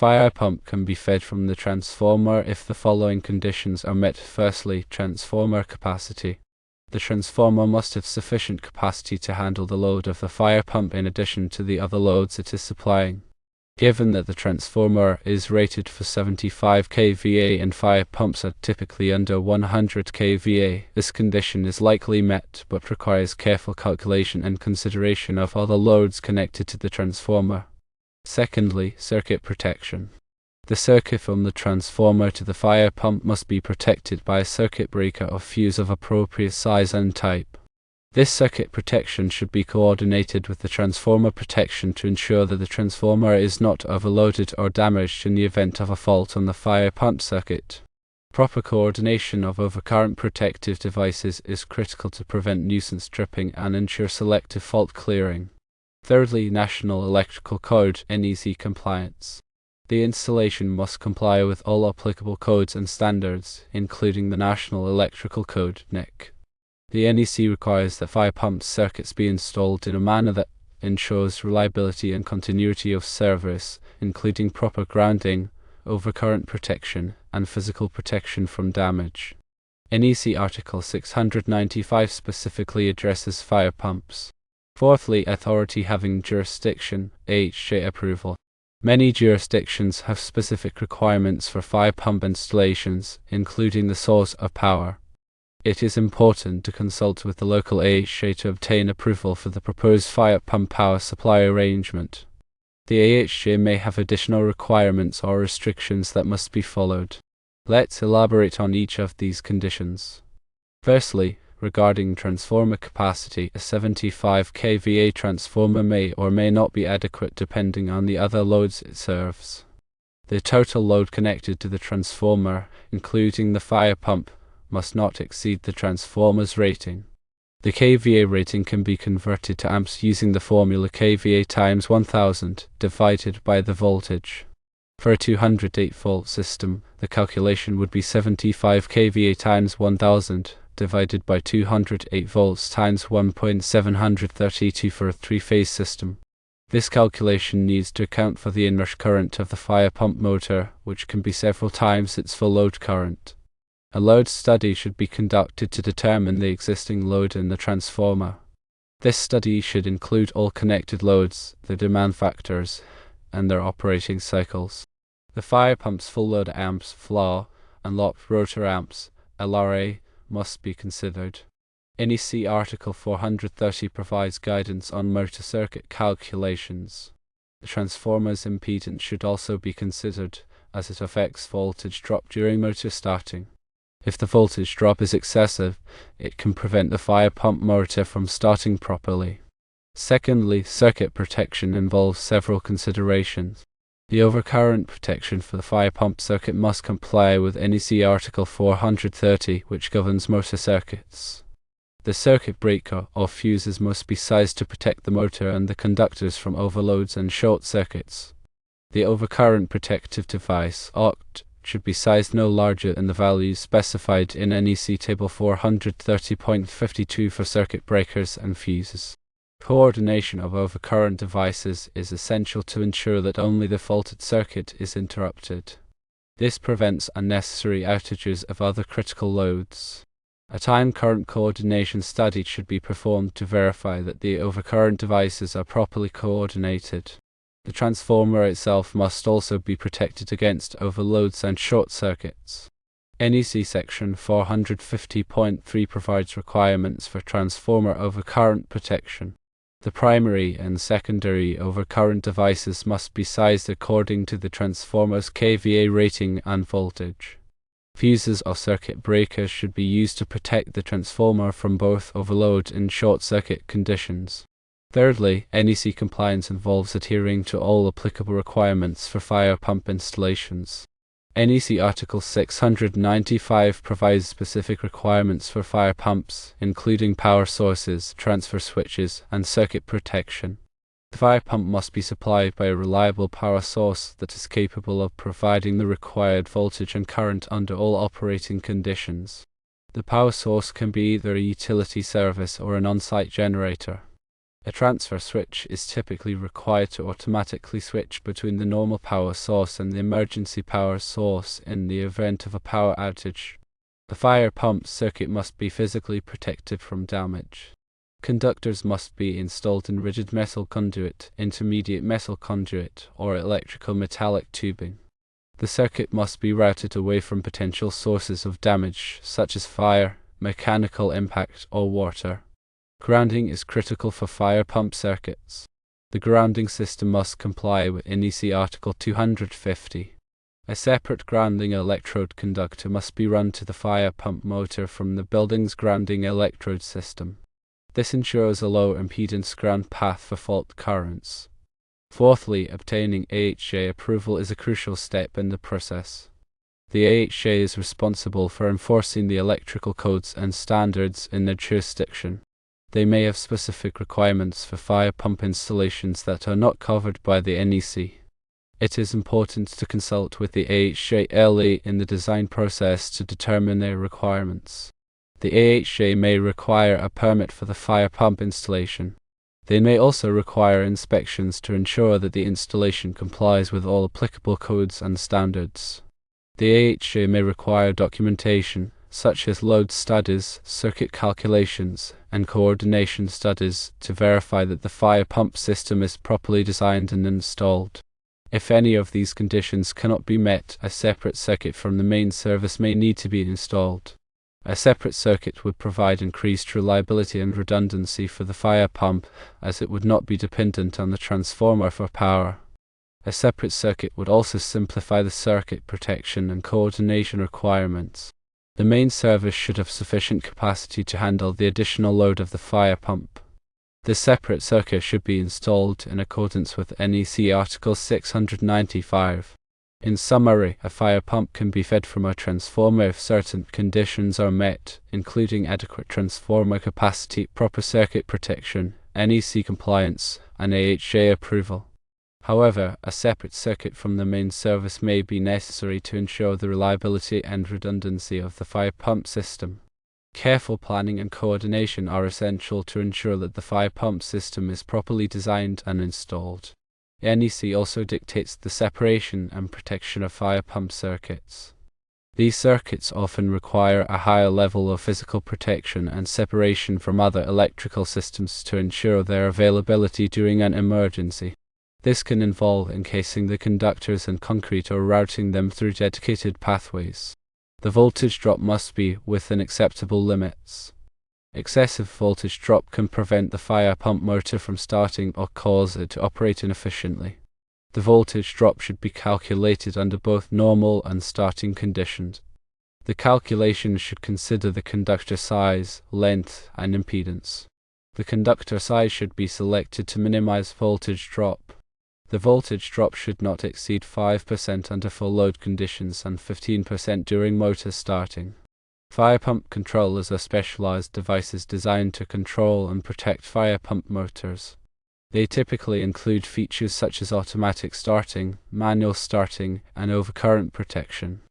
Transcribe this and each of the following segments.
fire pump can be fed from the transformer if the following conditions are met. Firstly, transformer capacity. The transformer must have sufficient capacity to handle the load of the fire pump in addition to the other loads it is supplying. Given that the transformer is rated for 75 kVA and fire pumps are typically under 100 kVA, this condition is likely met but requires careful calculation and consideration of other loads connected to the transformer. Secondly, circuit protection. The circuit from the transformer to the fire pump must be protected by a circuit breaker or fuse of appropriate size and type. This circuit protection should be coordinated with the transformer protection to ensure that the transformer is not overloaded or damaged in the event of a fault on the fire pump circuit. Proper coordination of overcurrent protective devices is critical to prevent nuisance tripping and ensure selective fault clearing. Thirdly, National Electrical Code (NEC) compliance. The installation must comply with all applicable codes and standards, including the National Electrical Code (NEC). The NEC requires that fire pump circuits be installed in a manner that ensures reliability and continuity of service, including proper grounding, overcurrent protection, and physical protection from damage. NEC Article 695 specifically addresses fire pumps. Fourthly, authority having jurisdiction, AHJ approval. Many jurisdictions have specific requirements for fire pump installations, including the source of power. It is important to consult with the local AHJ to obtain approval for the proposed fire pump power supply arrangement. The AHJ may have additional requirements or restrictions that must be followed. Let's elaborate on each of these conditions. Firstly, regarding transformer capacity, a 75 kVA transformer may or may not be adequate depending on the other loads it serves. The total load connected to the transformer, including the fire pump, must not exceed the transformer's rating. The kVA rating can be converted to amps using the formula kVA times 1000 divided by the voltage. For a 208 volt system, the calculation would be 75 kVA times 1000 divided by 208 volts times 1.732 for a three-phase system. This calculation needs to account for the inrush current of the fire pump motor, which can be several times its full load current. A load study should be conducted to determine the existing load in the transformer. This study should include all connected loads, their demand factors, and their operating cycles. The fire pump's full load amps, FLA, and locked rotor amps, LRA, must be considered. NEC Article 430 provides guidance on motor circuit calculations. The transformer's impedance should also be considered, as it affects voltage drop during motor starting. If the voltage drop is excessive, it can prevent the fire pump motor from starting properly. Secondly, circuit protection involves several considerations. The overcurrent protection for the fire pump circuit must comply with NEC Article 430, which governs motor circuits. The circuit breaker or fuses must be sized to protect the motor and the conductors from overloads and short circuits. The overcurrent protective device, OCT, should be sized no larger than the values specified in NEC Table 430.52 for circuit breakers and fuses. Coordination of overcurrent devices is essential to ensure that only the faulted circuit is interrupted. This prevents unnecessary outages of other critical loads. A time current coordination study should be performed to verify that the overcurrent devices are properly coordinated. The transformer itself must also be protected against overloads and short circuits. NEC Section 450.3 provides requirements for transformer overcurrent protection. The primary and secondary overcurrent devices must be sized according to the transformer's kVA rating and voltage. Fuses or circuit breakers should be used to protect the transformer from both overload and short circuit conditions. Thirdly, NEC compliance involves adhering to all applicable requirements for fire pump installations. NEC Article 695 provides specific requirements for fire pumps, including power sources, transfer switches, and circuit protection. The fire pump must be supplied by a reliable power source that is capable of providing the required voltage and current under all operating conditions. The power source can be either a utility service or an on-site generator. A transfer switch is typically required to automatically switch between the normal power source and the emergency power source in the event of a power outage. The fire pump circuit must be physically protected from damage. Conductors must be installed in rigid metal conduit, intermediate metal conduit, or electrical metallic tubing. The circuit must be routed away from potential sources of damage, such as fire, mechanical impact, or water. Grounding is critical for fire pump circuits. The grounding system must comply with NEC Article 250. A separate grounding electrode conductor must be run to the fire pump motor from the building's grounding electrode system. This ensures a low impedance ground path for fault currents. Fourthly, obtaining AHJ approval is a crucial step in the process. The AHJ is responsible for enforcing the electrical codes and standards in their jurisdiction. They may have specific requirements for fire pump installations that are not covered by the NEC. It is important to consult with the AHJ-LE in the design process to determine their requirements. The AHJ may require a permit for the fire pump installation. They may also require inspections to ensure that the installation complies with all applicable codes and standards. The AHJ may require documentation, such as load studies, circuit calculations, and coordination studies to verify that the fire pump system is properly designed and installed. If any of these conditions cannot be met, a separate circuit from the main service may need to be installed. A separate circuit would provide increased reliability and redundancy for the fire pump, as it would not be dependent on the transformer for power. A separate circuit would also simplify the circuit protection and coordination requirements. The main service should have sufficient capacity to handle the additional load of the fire pump. The separate circuit should be installed in accordance with NEC Article 695. In summary, a fire pump can be fed from a transformer if certain conditions are met, including adequate transformer capacity, proper circuit protection, NEC compliance, and AHJ approval. However, a separate circuit from the main service may be necessary to ensure the reliability and redundancy of the fire pump system. Careful planning and coordination are essential to ensure that the fire pump system is properly designed and installed. NEC also dictates the separation and protection of fire pump circuits. These circuits often require a higher level of physical protection and separation from other electrical systems to ensure their availability during an emergency. This can involve encasing the conductors in concrete or routing them through dedicated pathways. The voltage drop must be within acceptable limits. Excessive voltage drop can prevent the fire pump motor from starting or cause it to operate inefficiently. The voltage drop should be calculated under both normal and starting conditions. The calculation should consider the conductor size, length, and impedance. The conductor size should be selected to minimize voltage drop. The voltage drop should not exceed 5% under full load conditions and 15% during motor starting. Fire pump controllers are specialized devices designed to control and protect fire pump motors. They typically include features such as automatic starting, manual starting, and overcurrent protection.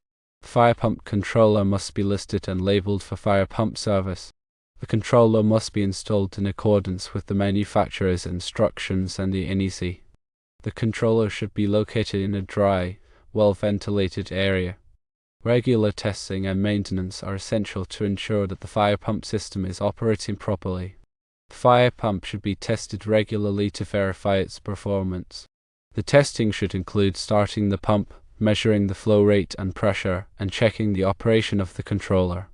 The fire pump controller must be listed and labeled for fire pump service. The controller must be installed in accordance with the manufacturer's instructions and the NEC. The controller should be located in a dry, well-ventilated area. Regular testing and maintenance are essential to ensure that the fire pump system is operating properly. The fire pump should be tested regularly to verify its performance. The testing should include starting the pump, measuring the flow rate and pressure, and checking the operation of the controller.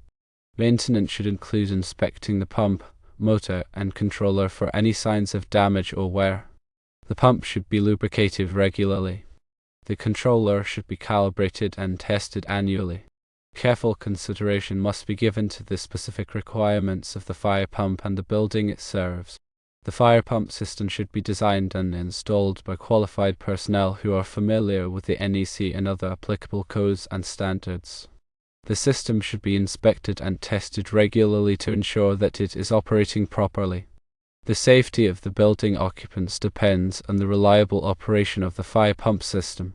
Maintenance should include inspecting the pump, motor, and controller for any signs of damage or wear. The pump should be lubricated regularly. The controller should be calibrated and tested annually. Careful consideration must be given to the specific requirements of the fire pump and the building it serves. The fire pump system should be designed and installed by qualified personnel who are familiar with the NEC and other applicable codes and standards. The system should be inspected and tested regularly to ensure that it is operating properly. The safety of the building occupants depends on the reliable operation of the fire pump system.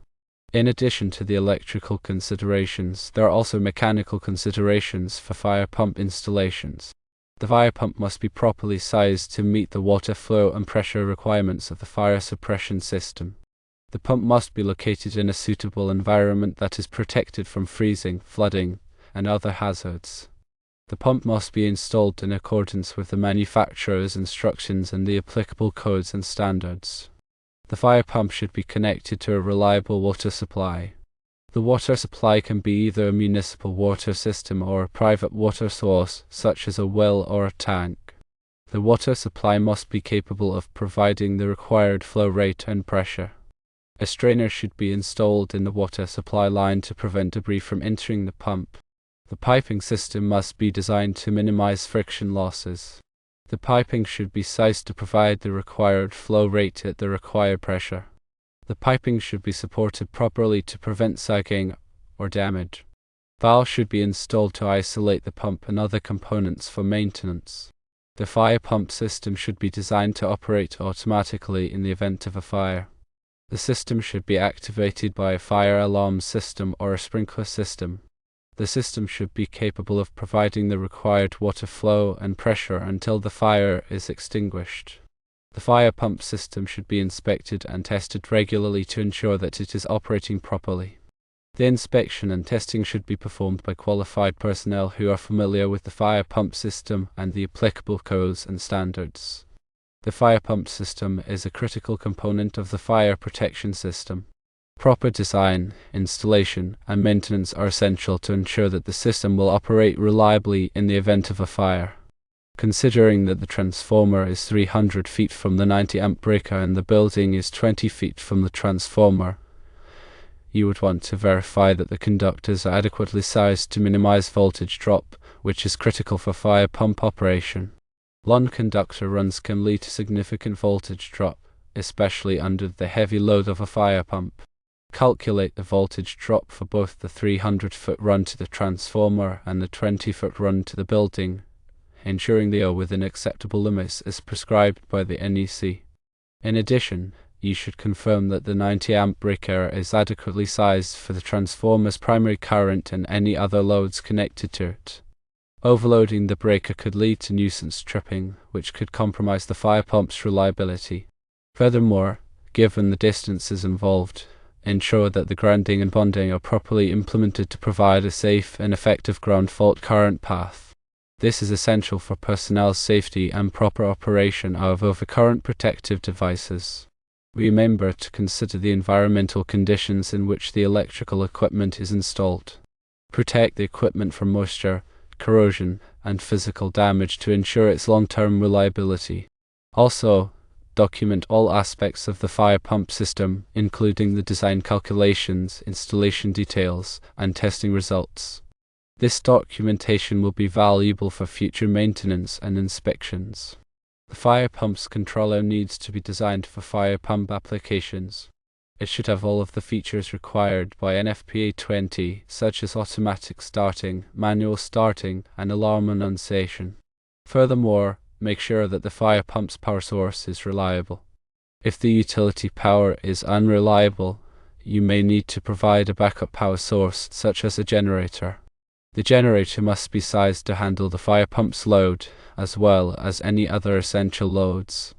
In addition to the electrical considerations, there are also mechanical considerations for fire pump installations. The fire pump must be properly sized to meet the water flow and pressure requirements of the fire suppression system. The pump must be located in a suitable environment that is protected from freezing, flooding, and other hazards. The pump must be installed in accordance with the manufacturer's instructions and the applicable codes and standards. The fire pump should be connected to a reliable water supply. The water supply can be either a municipal water system or a private water source, such as a well or a tank. The water supply must be capable of providing the required flow rate and pressure. A strainer should be installed in the water supply line to prevent debris from entering the pump. The piping system must be designed to minimize friction losses. The piping should be sized to provide the required flow rate at the required pressure. The piping should be supported properly to prevent sagging or damage. Valves should be installed to isolate the pump and other components for maintenance. The fire pump system should be designed to operate automatically in the event of a fire. The system should be activated by a fire alarm system or a sprinkler system. The system should be capable of providing the required water flow and pressure until the fire is extinguished. The fire pump system should be inspected and tested regularly to ensure that it is operating properly. The inspection and testing should be performed by qualified personnel who are familiar with the fire pump system and the applicable codes and standards. The fire pump system is a critical component of the fire protection system. Proper design, installation, and maintenance are essential to ensure that the system will operate reliably in the event of a fire. Considering that the transformer is 300 feet from the 90-amp breaker and the building is 20 feet from the transformer, you would want to verify that the conductors are adequately sized to minimize voltage drop, which is critical for fire pump operation. Long conductor runs can lead to significant voltage drop, especially under the heavy load of a fire pump. Calculate the voltage drop for both the 300-foot run to the transformer and the 20-foot run to the building, ensuring they are within acceptable limits as prescribed by the NEC. In addition, you should confirm that the 90-amp breaker is adequately sized for the transformer's primary current and any other loads connected to it. Overloading the breaker could lead to nuisance tripping, which could compromise the fire pump's reliability. Furthermore, given the distances involved, ensure that the grounding and bonding are properly implemented to provide a safe and effective ground fault current path. This is essential for personnel's safety and proper operation of overcurrent protective devices. Remember to consider the environmental conditions in which the electrical equipment is installed. Protect the equipment from moisture, corrosion, and physical damage to ensure its long-term reliability. Also, document all aspects of the fire pump system, including the design calculations, installation details, and testing results. This documentation will be valuable for future maintenance and inspections. The fire pump's controller needs to be designed for fire pump applications. It should have all of the features required by NFPA 20, such as automatic starting, manual starting, and alarm annunciation. Furthermore, make sure that the fire pump's power source is reliable. If the utility power is unreliable, you may need to provide a backup power source, such as a generator. The generator must be sized to handle the fire pump's load, as well as any other essential loads.